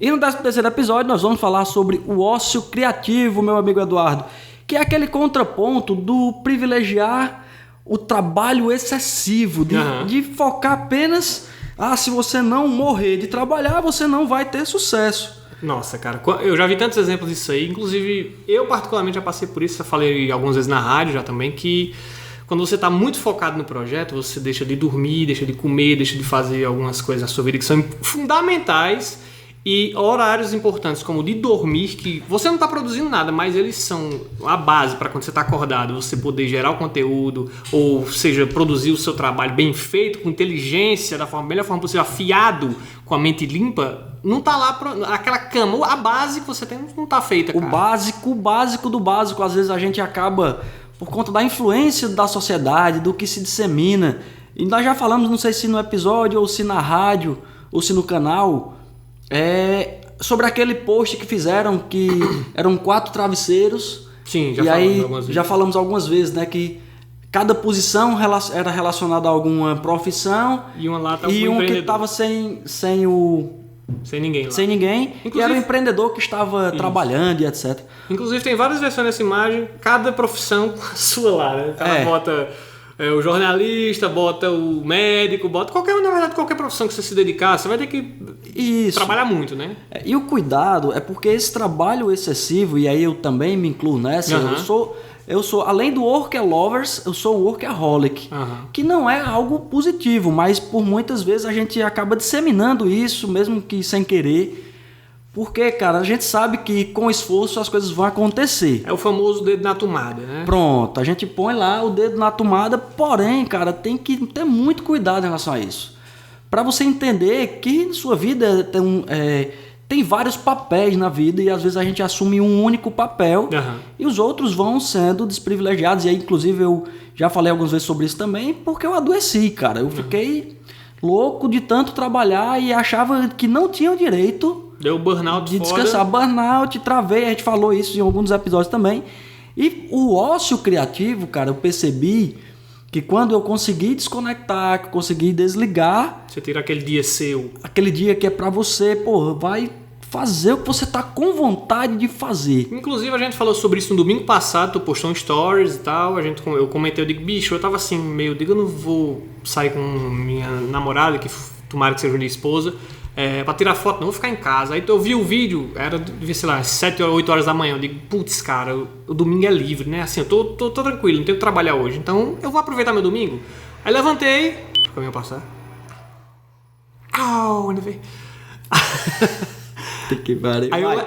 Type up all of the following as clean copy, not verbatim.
E no 13º episódio nós vamos falar sobre o ócio criativo, meu amigo Eduardo, que é aquele contraponto do privilegiar o trabalho excessivo, de focar apenas, se você não morrer de trabalhar, você não vai ter sucesso. Nossa, cara, eu já vi tantos exemplos disso aí, inclusive eu particularmente já passei por isso, já falei algumas vezes na rádio já também, que quando você está muito focado no projeto, você deixa de dormir, deixa de comer, deixa de fazer algumas coisas na sua vida que são fundamentais, e horários importantes como o de dormir, que você não está produzindo nada, mas eles são a base para quando você está acordado, você poder gerar o conteúdo, ou seja, produzir o seu trabalho bem feito, com inteligência, da melhor forma possível, afiado, com a mente limpa. Não tá lá, aquela cama, a base que você tem não tá feita, cara. O básico do básico, às vezes a gente acaba, por conta da influência da sociedade, do que se dissemina, e nós já falamos, não sei se no episódio, ou se na rádio, ou se no canal, sobre aquele post que fizeram, que eram 4 travesseiros. Sim, já e falamos aí algumas vezes. Já falamos algumas vezes, né, que cada posição era relacionada a alguma profissão, e uma lá tá e um que empreendedor. estava sem ninguém lá. Sem ninguém. Inclusive, e era um empreendedor que estava trabalhando e etc. Inclusive tem várias versões dessa imagem, cada profissão com a sua lá, né? O cara bota o jornalista, bota o médico, bota na verdade qualquer profissão que você se dedicar, você vai ter que trabalhar muito, né? E o cuidado é porque esse trabalho excessivo, e aí eu também me incluo nessa, eu sou, além do work-lovers, eu sou um workaholic, que não é algo positivo, mas por muitas vezes a gente acaba disseminando isso, mesmo que sem querer, porque, cara, a gente sabe que com esforço as coisas vão acontecer. É o famoso dedo na tomada, né? Pronto, a gente põe lá o dedo na tomada, porém, cara, tem que ter muito cuidado em relação a isso. Para você entender que sua vida tem vários papéis na vida e às vezes a gente assume um único papel e os outros vão sendo desprivilegiados. E aí, inclusive, eu já falei algumas vezes sobre isso também, porque eu adoeci, cara. Eu fiquei louco de tanto trabalhar e achava que não tinha o direito... Deu burnout de descansar. Burnout, travei, a gente falou isso em alguns episódios também. E o ócio criativo, cara, eu percebi que quando eu consegui desconectar, que eu consegui desligar... Você tira aquele dia seu. Aquele dia que é pra você, vai fazer o que você tá com vontade de fazer. Inclusive a gente falou sobre isso no domingo passado, tu postou um stories e tal, eu comentei, eu digo, bicho, eu tava assim, eu não vou sair com minha namorada, que tomara que seja minha esposa, pra tirar foto, não, vou ficar em casa. Aí eu vi o vídeo, devia, sei lá, 7 ou 8 horas da manhã. Eu digo, putz, cara, o domingo é livre, né? Assim, eu tô tranquilo, não tenho que trabalhar hoje. Então eu vou aproveitar meu domingo. Aí levantei, deixa o caminhão passar. Onde veio?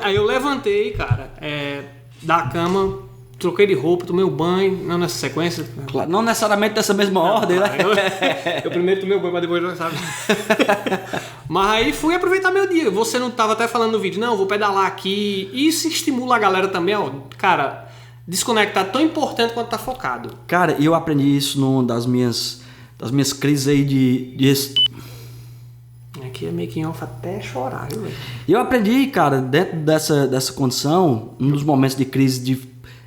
Aí eu levantei, cara, da cama, troquei de roupa, tomei um banho, não nessa sequência. Claro, não necessariamente dessa mesma ordem, né? Eu primeiro tomei o banho, mas depois não sabe. Mas aí fui aproveitar meu dia. Você não tava até falando no vídeo, não, vou pedalar aqui. Isso estimula a galera também, cara, desconectar tão importante quanto tá focado. Cara, eu aprendi isso numa das minhas crises aí de Aqui é making off até chorar, viu, velho? Eu aprendi, cara, dentro dessa condição, um dos momentos de crise de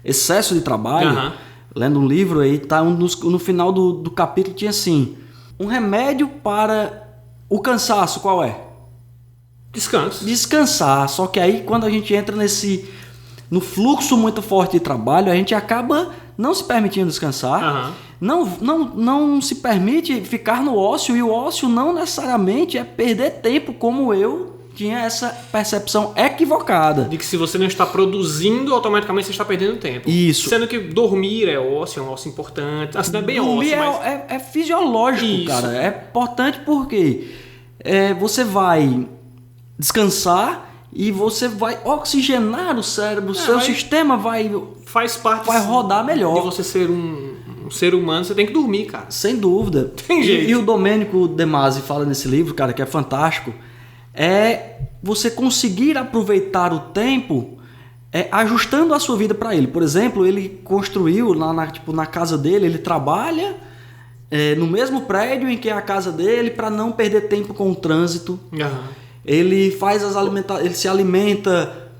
excesso de trabalho, lendo um livro aí, tá no final do capítulo tinha assim, um remédio para o cansaço, qual é? Descanso. Descansar, só que aí quando a gente entra no fluxo muito forte de trabalho, a gente acaba não se permitindo descansar, não se permite ficar no ócio, e o ócio não necessariamente é perder tempo, como eu tinha essa percepção equivocada. De que se você não está produzindo, automaticamente você está perdendo tempo. Isso. Sendo que dormir é um ócio importante. Assim, não é bem dormir ócio, mas... é fisiológico, isso. Cara. É importante porque você vai descansar e você vai oxigenar o cérebro, o seu sistema vai rodar melhor. De você ser um ser humano, você tem que dormir, cara. Sem dúvida. Tem jeito. E o Domênico De Masi fala nesse livro, cara, que é fantástico, você conseguir aproveitar o tempo ajustando a sua vida para ele. Por exemplo, ele construiu na casa dele, ele trabalha no mesmo prédio em que é a casa dele para não perder tempo com o trânsito. Ele faz ele se alimenta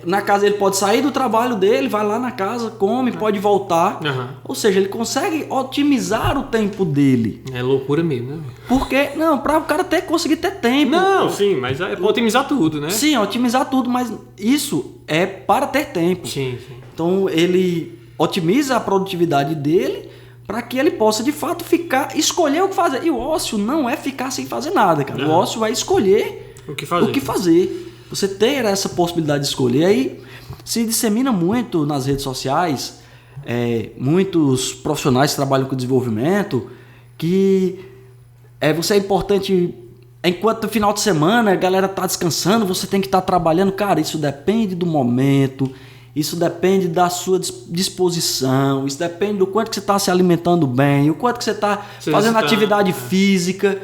Na casa ele pode sair do trabalho dele, vai lá na casa, come, pode voltar. Uhum. Ou seja, ele consegue otimizar o tempo dele. É loucura mesmo, né? Porque, não, para o cara conseguir ter tempo. Não, sim, mas é pra otimizar tudo, né? Sim, otimizar tudo, mas isso é para ter tempo. Sim. Então ele otimiza a produtividade dele para que ele possa de fato escolher o que fazer. E o ócio não é ficar sem fazer nada, cara. O ócio é escolher o que fazer. Você ter essa possibilidade de escolher. Aí se dissemina muito nas redes sociais, muitos profissionais que trabalham com desenvolvimento, que você é importante. Enquanto no final de semana a galera tá descansando, você tem que estar trabalhando. Cara, isso depende do momento, isso depende da sua disposição, isso depende do quanto que você está se alimentando bem, o quanto que você está fazendo atividade física.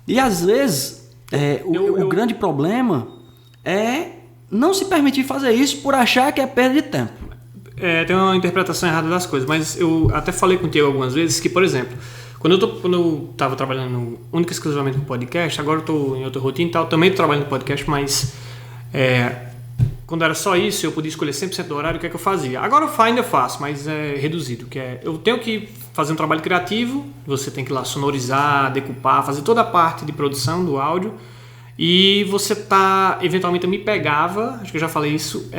E às vezes o grande problema é não se permitir fazer isso por achar que é perda de tempo. Tem uma interpretação errada das coisas, mas eu até falei contigo algumas vezes que, por exemplo, quando eu estava trabalhando única e exclusivamente no podcast, agora eu estou em outra rotina e tal, também estou trabalhando no podcast, mas quando era só isso, eu podia escolher 100% do horário, o que é que eu fazia. Agora eu ainda faço, mas é reduzido, eu tenho que fazer um trabalho criativo, você tem que ir lá sonorizar, decupar, fazer toda a parte de produção do áudio, e você eventualmente eu me pegava, acho que eu já falei isso,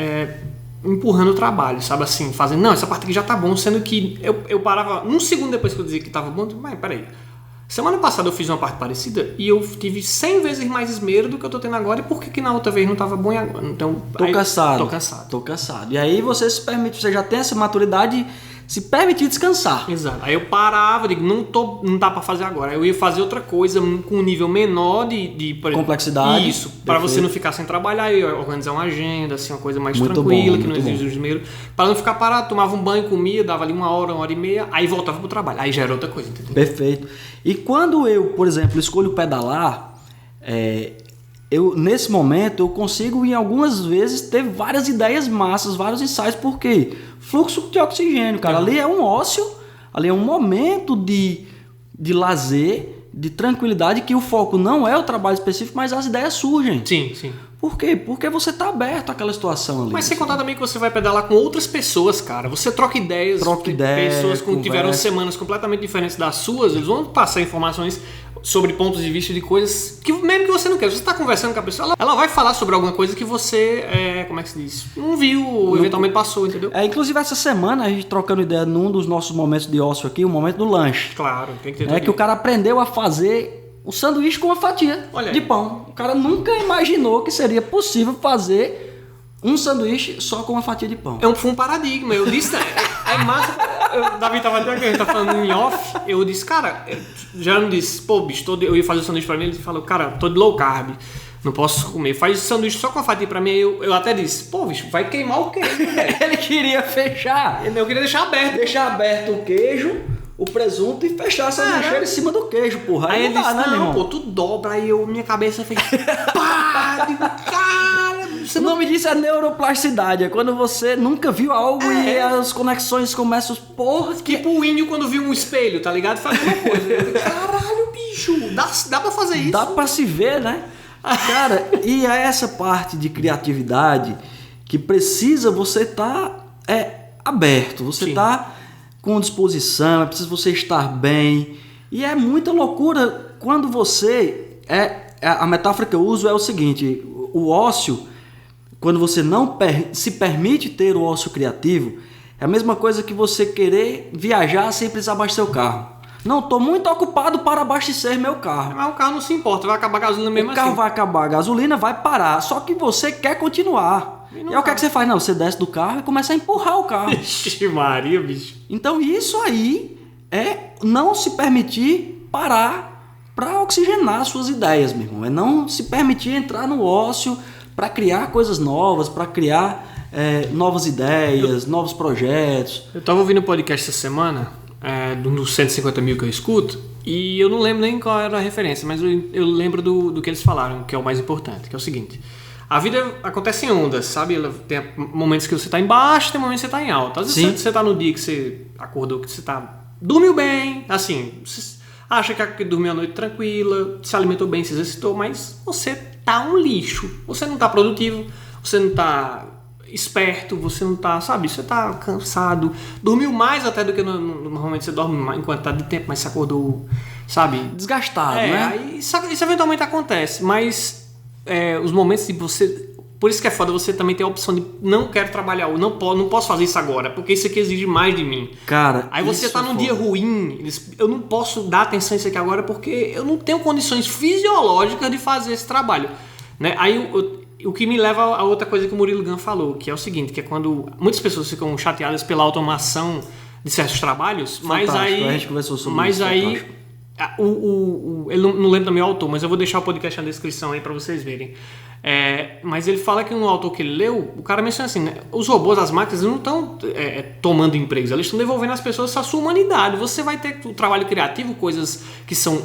empurrando o trabalho, sabe assim, fazendo, não, essa parte aqui já tá bom, sendo que eu parava, num segundo depois que eu dizia que tava bom, mas peraí, semana passada eu fiz uma parte parecida e eu tive 100 vezes mais esmero do que eu tô tendo agora, e por que na outra vez não tava bom e agora? Então, Tô cansado. E aí você se permite, você já tem essa maturidade, se permitir descansar. Exato. Aí eu parava, digo, não dá pra fazer agora. Aí eu ia fazer outra coisa com um nível menor de complexidade. Isso, para você não ficar sem trabalhar, e organizar uma agenda, assim, uma coisa mais tranquila, que não exige o esmero. Para não ficar parado, tomava um banho, comia, dava ali 1 hora e meia, aí voltava pro trabalho. Aí já era outra coisa, entendeu? Perfeito. E quando eu, por exemplo, escolho pedalar, nesse momento eu consigo em algumas vezes ter várias ideias massas, vários ensaios, porque fluxo de oxigênio, cara, ali é um ócio, ali é um momento de lazer, de tranquilidade, que o foco não é o trabalho específico, mas as ideias surgem. Sim. Por quê? Porque você está aberto àquela situação ali. Mas sem contar também que você vai pedalar com outras pessoas, cara. Você troca ideias, pessoas que tiveram semanas completamente diferentes das suas, eles vão passar informações sobre pontos de vista de coisas que mesmo que você não quer. Você está conversando com a pessoa, ela vai falar sobre alguma coisa que você, como é que se diz? Não viu, ou eventualmente passou, entendeu? Inclusive essa semana, a gente trocando ideia num dos nossos momentos de ócio aqui, o momento do lanche. Claro, tem que ter que o cara aprendeu a fazer o sanduíche com uma fatia de pão. O cara nunca imaginou que seria possível fazer um sanduíche só com uma fatia de pão. Foi um paradigma. Eu disse, é massa. O Davi tava até aqui, a gente tá falando em off. Eu disse, cara, já não disse, pô, bicho, eu ia fazer o sanduíche pra mim. Ele falou, cara, tô de low carb, não posso comer. Faz o sanduíche só com a fatia pra mim. Eu até disse, pô, bicho, vai queimar o queijo, velho. Ele queria fechar. Eu queria deixar aberto. Deixar aberto o queijo, o presunto, e fechar a sanduicheira em cima do queijo, porra. Aí ele disse, não, pô, tu dobra. Aí minha cabeça fez, pá, cara. O nome disso é neuroplasticidade. É quando você nunca viu algo e as conexões começam... Porra, tipo o índio quando viu um espelho, tá ligado? Faz a mesma coisa. Caralho, bicho, dá pra fazer isso? Dá pra se ver, né? Cara, e é essa parte de criatividade que precisa você estar aberto. Você tá com disposição, é preciso você estar bem. E é muita loucura quando você... A metáfora que eu uso é o seguinte: o ócio, quando você não se permite ter o ócio criativo, é a mesma coisa que você querer viajar sem precisar abastecer o carro. Não, estou muito ocupado para abastecer meu carro. Mas o carro não se importa, vai acabar a gasolina mesmo assim. O carro vai acabar, a gasolina vai parar, só que você quer continuar. E o que é que você faz? Não, você desce do carro e começa a empurrar o carro. Ixi, Maria, bicho. Então isso aí é não se permitir parar para oxigenar suas ideias, meu irmão. É não se permitir entrar no ócio para criar coisas novas, para criar novas ideias, novos projetos. Eu estava ouvindo um podcast essa semana, dos 150 mil que eu escuto, e eu não lembro nem qual era a referência, mas eu lembro do que eles falaram, que é o mais importante, que é o seguinte: a vida acontece em ondas, sabe? Tem momentos que você está embaixo, tem momentos que você está em alta. Às vezes você está no dia que você acordou, que você dormiu bem, assim, você acha que dormiu a noite tranquila, se alimentou bem, se exercitou, mas você tá um lixo. Você não tá produtivo, você não tá esperto, você não tá, sabe, você tá cansado, dormiu mais até do que normalmente você dorme enquanto tá de tempo, mas você acordou, sabe? Desgastado, né? Aí isso eventualmente acontece, mas os momentos de você... Por isso que é foda você também ter a opção de não quero trabalhar, ou não posso fazer isso agora, porque isso aqui exige mais de mim. Cara, aí você tá num dia ruim, eu não posso dar atenção a isso aqui agora porque eu não tenho condições fisiológicas de fazer esse trabalho. Né? Aí o que me leva a outra coisa que o Murilo Gun falou, que é o seguinte, que é quando muitas pessoas ficam chateadas pela automação de certos trabalhos, mas aí... A gente conversou sobre mas isso, aí... ele não lembro também o autor, mas eu vou deixar o podcast na descrição aí pra vocês verem. Mas ele fala que um autor que ele leu, o cara menciona assim, né? Os robôs, as máquinas não estão tomando empregos, eles estão devolvendo às pessoas a sua humanidade. Você vai ter o trabalho criativo, coisas que são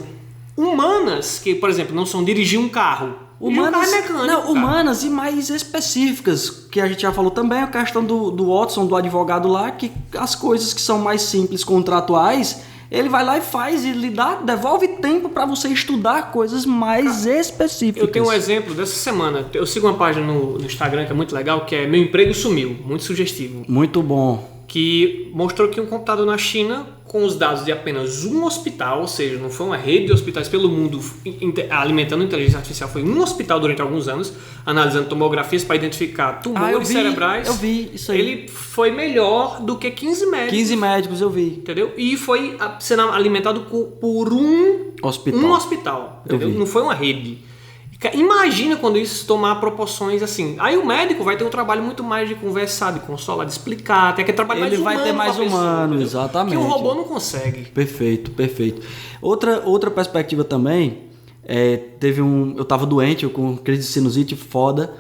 humanas, que, por exemplo, não são dirigir um carro. Humanas, mecânico, humanas e mais específicas, que a gente já falou também, a questão do Watson, do advogado lá, que as coisas que são mais simples, contratuais, ele vai lá e faz e lhe devolve tempo para você estudar coisas mais específicas. Eu tenho um exemplo dessa semana. Eu sigo uma página no Instagram que é muito legal, que é Meu Emprego Sumiu, muito sugestivo. Muito bom. Que mostrou que um computador na China, com os dados de apenas um hospital, ou seja, não foi uma rede de hospitais pelo mundo alimentando a inteligência artificial, foi um hospital durante alguns anos, analisando tomografias para identificar tumores cerebrais. Eu vi isso aí. Ele foi melhor do que 15 médicos. 15 médicos, eu vi. Entendeu? E foi sendo alimentado por um hospital. Entendeu? Não foi uma rede. Imagina quando isso tomar proporções assim. Aí o médico vai ter um trabalho muito mais de conversar, de consolar, de explicar, até que trabalho mais humano. Ele vai ter mais humano, pessoa, exatamente. Que um robô não consegue. Perfeito. Outra perspectiva também, eu tava doente, eu com crise de sinusite foda.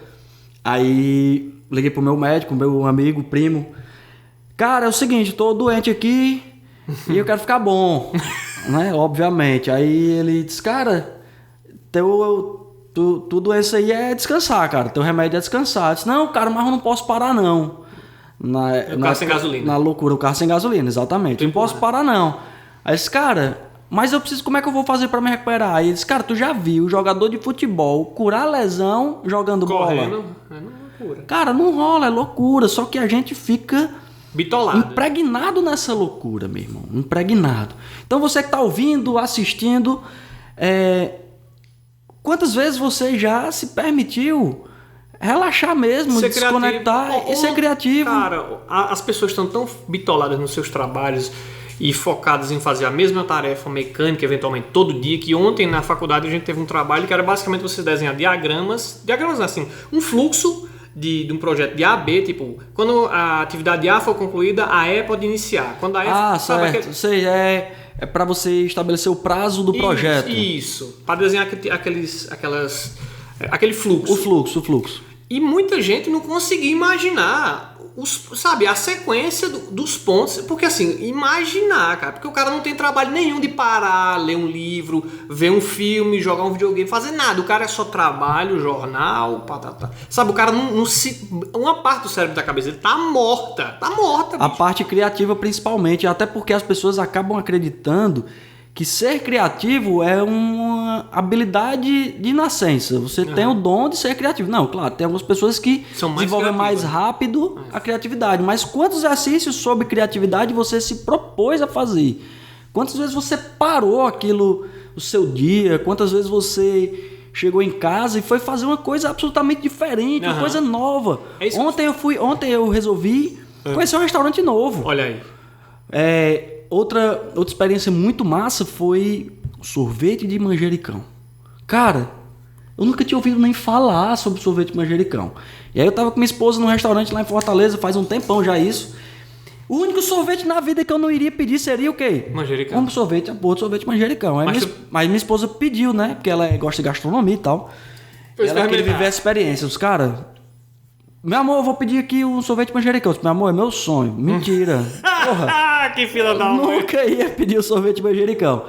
Aí liguei pro meu médico, meu amigo, primo. Cara, é o seguinte, tô doente aqui e eu quero ficar bom, né? Obviamente. Aí ele disse, cara, tua doença aí é descansar, cara. Teu remédio é descansar. Eu disse, não, cara, mas eu não posso parar, não. O carro sem gasolina. Na loucura, o carro sem gasolina, exatamente. Eu não posso parar, não. Aí eu disse, cara, mas eu preciso, como é que eu vou fazer pra me recuperar? Aí ele disse, cara, tu já viu jogador de futebol curar lesão jogando correndo, bola? É loucura. Cara, não rola, é loucura. Só que a gente fica... bitolado. Impregnado nessa loucura, meu irmão. Impregnado. Então você que tá ouvindo, assistindo... Quantas vezes você já se permitiu relaxar mesmo, ser desconectar criativo. E ser criativo? Cara, as pessoas estão tão bitoladas nos seus trabalhos e focadas em fazer a mesma tarefa mecânica, eventualmente, todo dia, que ontem na faculdade a gente teve um trabalho que era basicamente você desenhar diagramas assim, um fluxo de um projeto de A a B, tipo, quando a atividade A for concluída, a E pode iniciar. Quando a E, certo. Sei, é para você estabelecer o prazo do projeto. Isso. Para desenhar aquele fluxo. O fluxo. E muita gente não conseguia imaginar a sequência dos pontos. Porque assim, imaginar, cara. Porque o cara não tem trabalho nenhum de parar, ler um livro, ver um filme, jogar um videogame, fazer nada. O cara é só trabalho, jornal, patata. Sabe, o cara não se... Uma parte do cérebro da cabeça dele tá morta. Tá morta, bicho. A parte criativa principalmente. Até porque as pessoas acabam acreditando que ser criativo é uma habilidade de nascença. Você tem o dom de ser criativo. Não, claro, tem algumas pessoas que desenvolvem mais rápido a criatividade. Mas quantos exercícios sobre criatividade você se propôs a fazer? Quantas vezes você parou aquilo, o seu dia? Quantas vezes você chegou em casa e foi fazer uma coisa absolutamente diferente, uma coisa nova? Ontem eu resolvi conhecer um restaurante novo. Olha aí. Outra experiência muito massa foi sorvete de manjericão. Cara, eu nunca tinha ouvido nem falar sobre sorvete de manjericão. E aí eu tava com minha esposa num restaurante lá em Fortaleza, faz um tempão já isso. O único sorvete na vida que eu não iria pedir seria o quê? Manjericão. Um sorvete, sorvete de manjericão. Mas minha esposa pediu, né? Porque ela gosta de gastronomia e tal. Ela queria viver essa experiência. Os caras... Meu amor, eu vou pedir aqui um sorvete de manjericão. Meu amor, é meu sonho. Mentira. Porra. Que fila da mãe. Nunca ia pedir o sorvete de manjericão.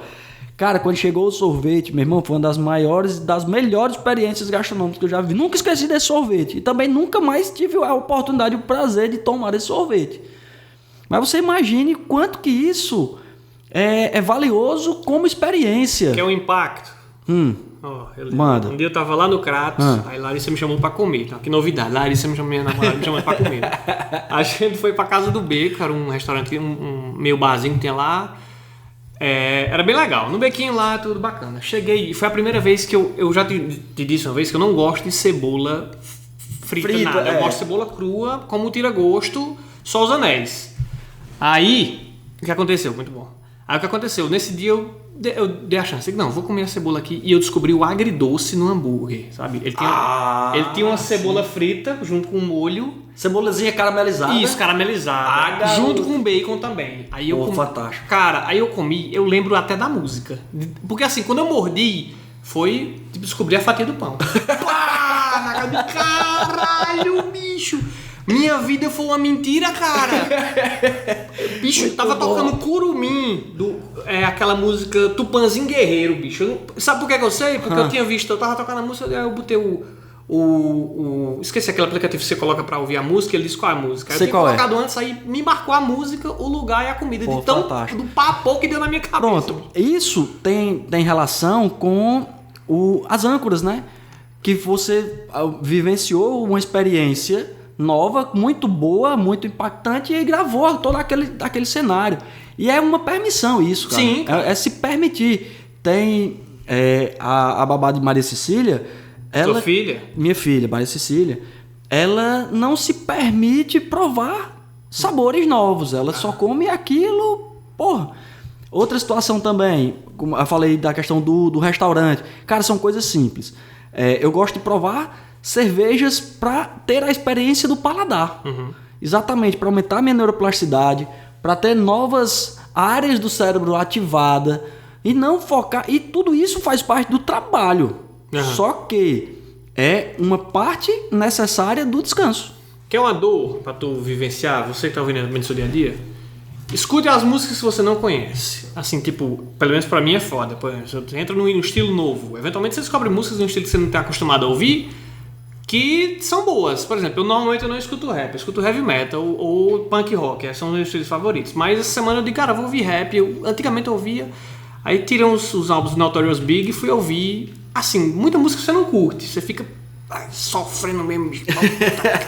Cara, quando chegou o sorvete, meu irmão, foi uma das maiores, das melhores experiências gastronômicas que eu já vi. Nunca esqueci desse sorvete. E também nunca mais tive a oportunidade, o prazer de tomar esse sorvete. Mas você imagine quanto que isso é valioso como experiência. Que é o impacto. Ó, eu lembro. Manda. Um dia eu tava lá no Cratos, aí Larissa me chamou pra comer. Então, que novidade, Larissa me chamou, minha namorada me chamando pra comer. A gente foi pra casa do Beco, era um restaurante, um meio barzinho que tinha lá. Era bem legal. No bequinho lá, tudo bacana. Cheguei, foi a primeira vez que eu já te disse uma vez que eu não gosto de cebola frita nada. Eu gosto de cebola crua, como tira-gosto, só os anéis. Aí, o que aconteceu? Muito bom. Aí o que aconteceu? Nesse dia eu dei a chance. Não, vou comer a cebola aqui. E eu descobri o agridoce no hambúrguer, sabe? Ele tinha uma cebola frita junto com um molho. Cebolazinha caramelizada. Isso, caramelizada. Junto com bacon também. Aí eu comi. Fantástico. Cara, aí eu comi, eu lembro até da música. Porque assim, quando eu mordi, foi tipo descobrir a fatia do pão. Pá! Na cara de caralho, bicho! Minha vida foi uma mentira, cara! Bicho, muito tava tocando Curumim, aquela música Tupãzinho Guerreiro, bicho. Sabe por que eu sei? Porque eu tinha visto, eu tava tocando a música, aí eu botei esqueci aquele aplicativo que você coloca pra ouvir a música, ele diz qual é a música. Aí eu tinha colocado antes, aí me marcou a música, o lugar e a comida. De tão do papo que deu na minha cabeça. Pronto, isso tem relação com as âncoras, né? Que você vivenciou uma experiência nova, muito boa, muito impactante e gravou todo aquele cenário. E é uma permissão isso, cara. Sim. É se permitir. Tem a babá de Maria Cecília. Sua filha? Minha filha, Maria Cecília. Ela não se permite provar sabores novos. Ela só come aquilo, porra. Outra situação também, como eu falei da questão do restaurante. Cara, são coisas simples. Eu gosto de provar cervejas para ter a experiência do paladar. Exatamente, para aumentar a minha neuroplasticidade, para ter novas áreas do cérebro ativada e não focar. E tudo isso faz parte do trabalho. Só que é uma parte necessária do descanso. Quer uma dor para tu vivenciar? Você que tá ouvindo no seu dia a dia? Escute as músicas que você não conhece. Assim, tipo, pelo menos pra mim é foda. Por exemplo, você entra num estilo novo. Eventualmente você descobre músicas num estilo que você não tá acostumado a ouvir, que são boas. Por exemplo, normalmente eu não escuto rap, eu escuto heavy metal ou punk rock, são os meus estilos favoritos. Mas essa semana eu digo, cara, eu vou ouvir rap. Antigamente eu ouvia, aí tiram os álbuns do Notorious Big e fui ouvir. Assim, muita música você não curte, você fica sofrendo mesmo,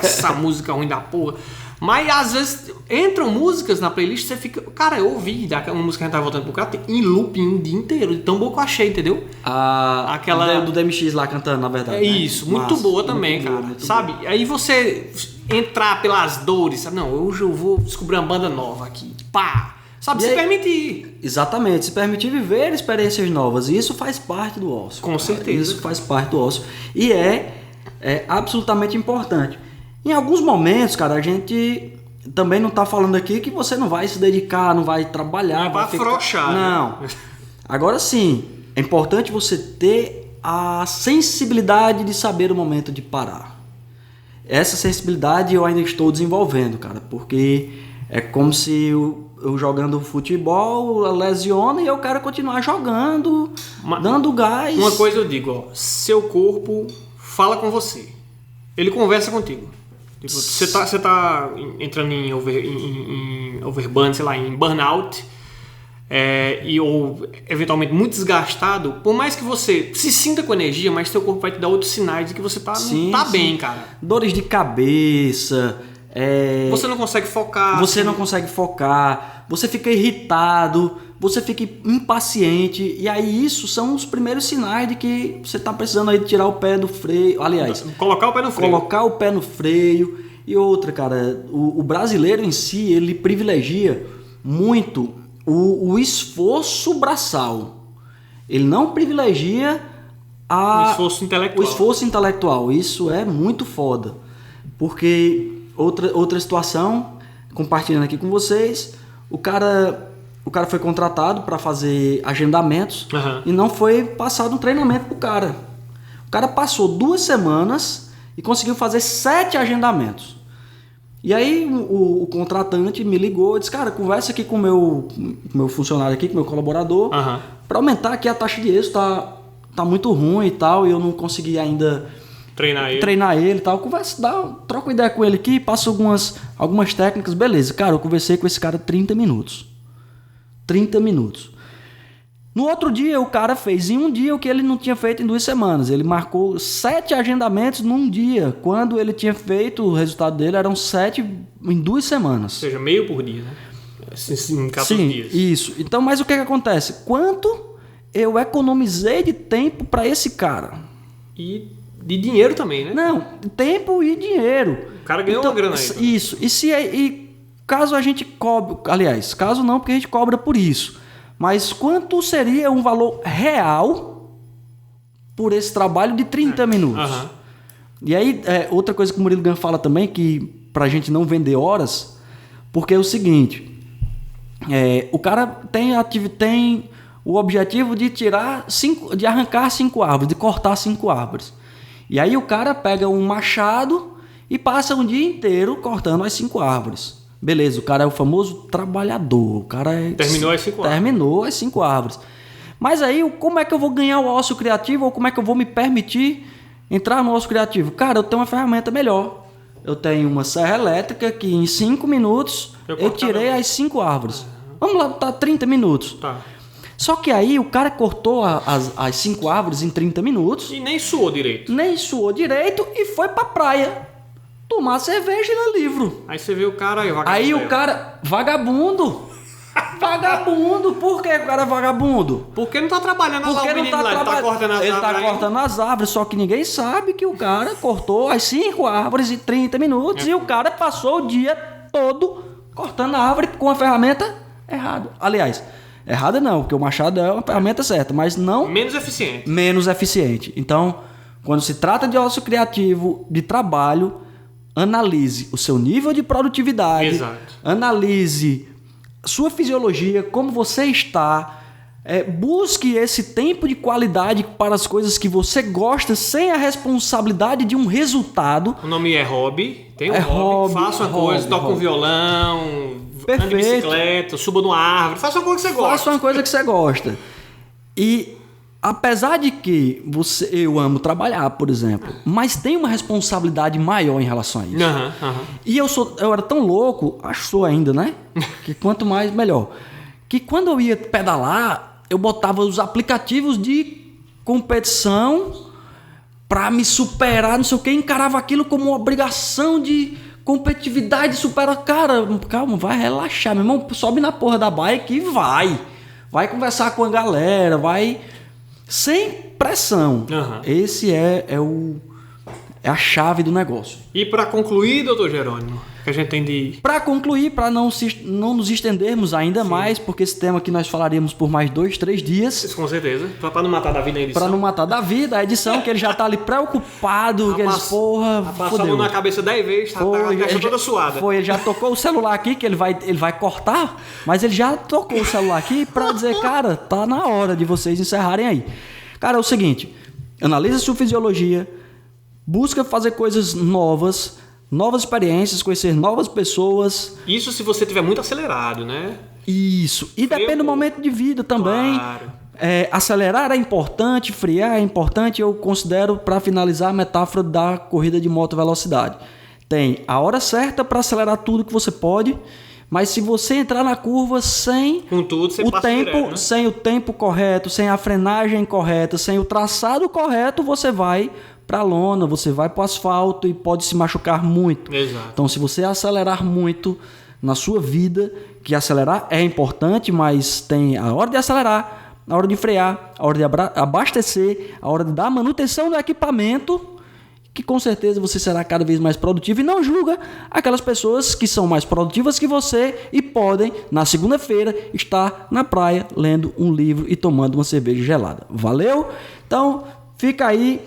essa música ruim da porra. Mas às vezes entram músicas na playlist e você fica, cara, eu ouvi uma música que a gente tava voltando pro carro em looping o dia inteiro, de tão boa que eu achei, entendeu? Aquela do DMX lá cantando, na verdade. É isso, né? Muito boa também, cara. Sabe? Boa. Aí você entrar pelas dores, sabe? Não, hoje eu vou descobrir uma banda nova aqui. Pá! Sabe, se permitir. Exatamente, se permitir viver experiências novas. E isso faz parte do ócio. Com certeza. Isso faz parte do ócio. E é absolutamente importante. Em alguns momentos, cara, a gente também não tá falando aqui que você não vai se dedicar, não vai trabalhar. Não vai afrouxar. Não. Agora sim, é importante você ter a sensibilidade de saber o momento de parar. Essa sensibilidade eu ainda estou desenvolvendo, cara, porque é como se eu jogando futebol lesiona e eu quero continuar jogando, dando gás. Uma coisa eu digo, ó, seu corpo fala com você. Ele conversa contigo. Tipo, você tá entrando em overburn, sei lá, em burnout, ou eventualmente muito desgastado, por mais que você se sinta com energia, mas seu corpo vai te dar outros sinais de que você não tá bem, cara. Dores de cabeça. Você não consegue focar. Você fica irritado, você fica impaciente, e aí isso são os primeiros sinais de que você está precisando aí de tirar o pé do freio. Aliás, colocar o pé no freio. E outra, cara, o brasileiro em si, ele privilegia muito o esforço braçal. Ele não privilegia o esforço intelectual. Isso é muito foda. Porque outra situação, compartilhando aqui com vocês, o cara foi contratado para fazer agendamentos e não foi passado um treinamento pro cara. O cara passou 2 semanas e conseguiu fazer 7 agendamentos. E aí o contratante me ligou e disse, cara, conversa aqui com o meu funcionário aqui, com o meu colaborador, para aumentar aqui a taxa de êxito, tá muito ruim e tal, e eu não consegui ainda treinar ele e tal. Troca uma ideia com ele aqui, passa algumas técnicas, beleza. Cara, eu conversei com esse cara 30 minutos. 30 minutos. No outro dia, o cara fez em um dia o que ele não tinha feito em 2 semanas. Ele marcou 7 agendamentos num dia, quando ele tinha feito, o resultado dele eram 7 em 2 semanas. Ou seja, meio por dia, né? Em 14 dias. Isso. Então, mas o que acontece? Quanto eu economizei de tempo para esse cara? E de dinheiro também, né? Não, tempo e dinheiro. O cara ganhou uma grana aí. Isso. E caso a gente cobre... Aliás, caso não, porque a gente cobra por isso. Mas quanto seria um valor real por esse trabalho de 30 minutos? Uhum. E aí, outra coisa que o Murilo Gun fala também, que pra gente não vender horas, porque é o seguinte, o cara tem o objetivo de de arrancar 5 árvores, de cortar 5 árvores. E aí o cara pega um machado e passa um dia inteiro cortando as 5 árvores. Beleza, o cara é o famoso trabalhador. O cara terminou as 5 árvores. Terminou as 5 árvores. Mas aí, como é que eu vou ganhar o ócio criativo? Ou como é que eu vou me permitir entrar no ócio criativo? Cara, eu tenho uma ferramenta melhor. Eu tenho uma serra elétrica que em 5 minutos eu tirei as 5 árvores. Vamos lá, tá 30 minutos. Tá. Só que aí o cara cortou as 5 árvores em 30 minutos. E nem suou direito. Nem suou direito e foi pra praia tomar cerveja e ler livro. Aí você vê o cara aí, Aí o cara, vagabundo. Vagabundo. Por que o cara é vagabundo? Porque não tá trabalhando lá, o menino lá, ele tá cortando as árvores. Ele tá cortando as árvores, só que ninguém sabe que o cara cortou as 5 árvores em 30 minutos e o cara passou o dia todo cortando a árvore com a ferramenta errada. Aliás, errada não, porque o machado é uma ferramenta certa, mas não... Menos eficiente. Menos eficiente. Então, quando se trata de ócio criativo, de trabalho, analise o seu nível de produtividade. Exato. Analise sua fisiologia, como você está. Busque esse tempo de qualidade para as coisas que você gosta, sem a responsabilidade de um resultado. O nome é hobby. Tem um hobby. Faça uma coisa, toca um violão, ande de bicicleta, suba numa árvore. Faça uma coisa que você gosta. Faça uma coisa que você gosta. E apesar de que eu amo trabalhar, por exemplo, mas tem uma responsabilidade maior em relação a isso. E eu era tão louco, acho que sou ainda, né? Que quanto mais, melhor. Que quando eu ia pedalar, eu botava os aplicativos de competição pra me superar, não sei o que, encarava aquilo como uma obrigação de competitividade, superar. Cara, calma, vai relaxar, meu irmão, sobe na porra da bike e vai conversar com a galera, vai... Sem pressão. Esse é a chave do negócio. E para concluir, doutor Jerônimo, que a gente tem de... Para concluir, para não nos estendermos ainda mais, porque esse tema aqui nós falaríamos por mais 2, 3 dias. Isso, com certeza. Para não matar da vida a edição. Para não matar da vida a edição, que ele já tá ali preocupado, que eles, porra, passou a mão na cabeça 10 vezes, tá a testa toda suada. Ele já tocou o celular aqui, que ele vai cortar, mas ele já tocou o celular aqui para dizer, cara, tá na hora de vocês encerrarem aí. Cara, é o seguinte, analisa a sua fisiologia, busca fazer coisas novas experiências, conhecer novas pessoas. Isso se você estiver muito acelerado, né? Isso. E depende do momento de vida também. Claro. Acelerar é importante, frear é importante. Eu considero, para finalizar, a metáfora da corrida de moto velocidade. Tem a hora certa para acelerar tudo que você pode, mas se você entrar na curva sem sem o tempo correto, sem a frenagem correta, sem o traçado correto, você vai para a lona, você vai para o asfalto e pode se machucar muito. Exato. Então, se você acelerar muito na sua vida, que acelerar é importante, mas tem a hora de acelerar, a hora de frear, a hora de abastecer, a hora de dar manutenção do equipamento, que com certeza você será cada vez mais produtivo, e não julga aquelas pessoas que são mais produtivas que você e podem, na segunda-feira, estar na praia lendo um livro e tomando uma cerveja gelada. Valeu? Então, fica aí,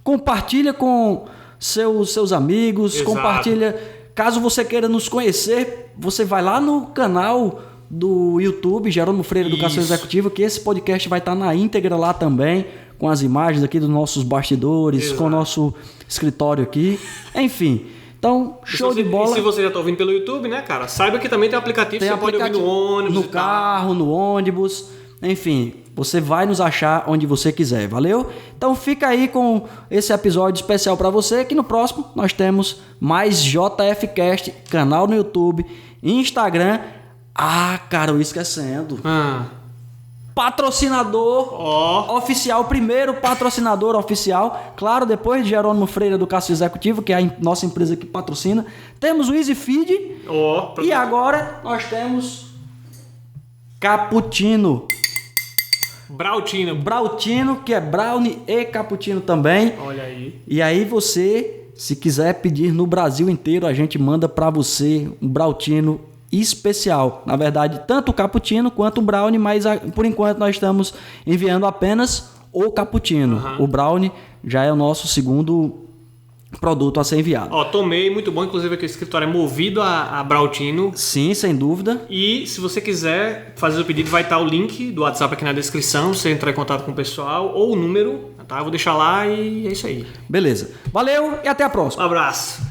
compartilha com seus amigos, Exato. Compartilha. Caso você queira nos conhecer, você vai lá no canal do YouTube, Jerônimo Freire Educação Executiva, que esse podcast vai estar na íntegra lá também, com as imagens aqui dos nossos bastidores, Exato. Com o nosso escritório aqui, enfim. Então, show de bola. E se você já está ouvindo pelo YouTube, né, cara? Saiba que também tem aplicativo, você pode ouvir no ônibus, no carro, no ônibus, enfim, você vai nos achar onde você quiser, valeu? Então fica aí com esse episódio especial para você, que no próximo nós temos mais JFcast, canal no YouTube, Instagram. Ah, cara, eu esquecendo. patrocinador oficial, primeiro patrocinador oficial. Claro, depois de Jerônimo Freire do Cássio Executivo, que é a nossa empresa que patrocina. Temos o Easy Feed. E agora nós temos Cappuccino. Brautino, que é brownie e cappuccino também. Olha aí. E aí você, se quiser pedir no Brasil inteiro, a gente manda para você um Brautino especial. Na verdade, tanto o cappuccino quanto o brownie, mas por enquanto nós estamos enviando apenas o cappuccino. O brownie já é o nosso segundo produto a ser enviado. Tomei, muito bom. Inclusive aqui o escritório é movido a Brautino. Sim, sem dúvida. E se você quiser fazer o pedido, vai estar o link do WhatsApp aqui na descrição. Você entrar em contato com o pessoal ou o número, tá? Eu vou deixar lá e é isso aí. Beleza. Valeu e até a próxima. Um abraço.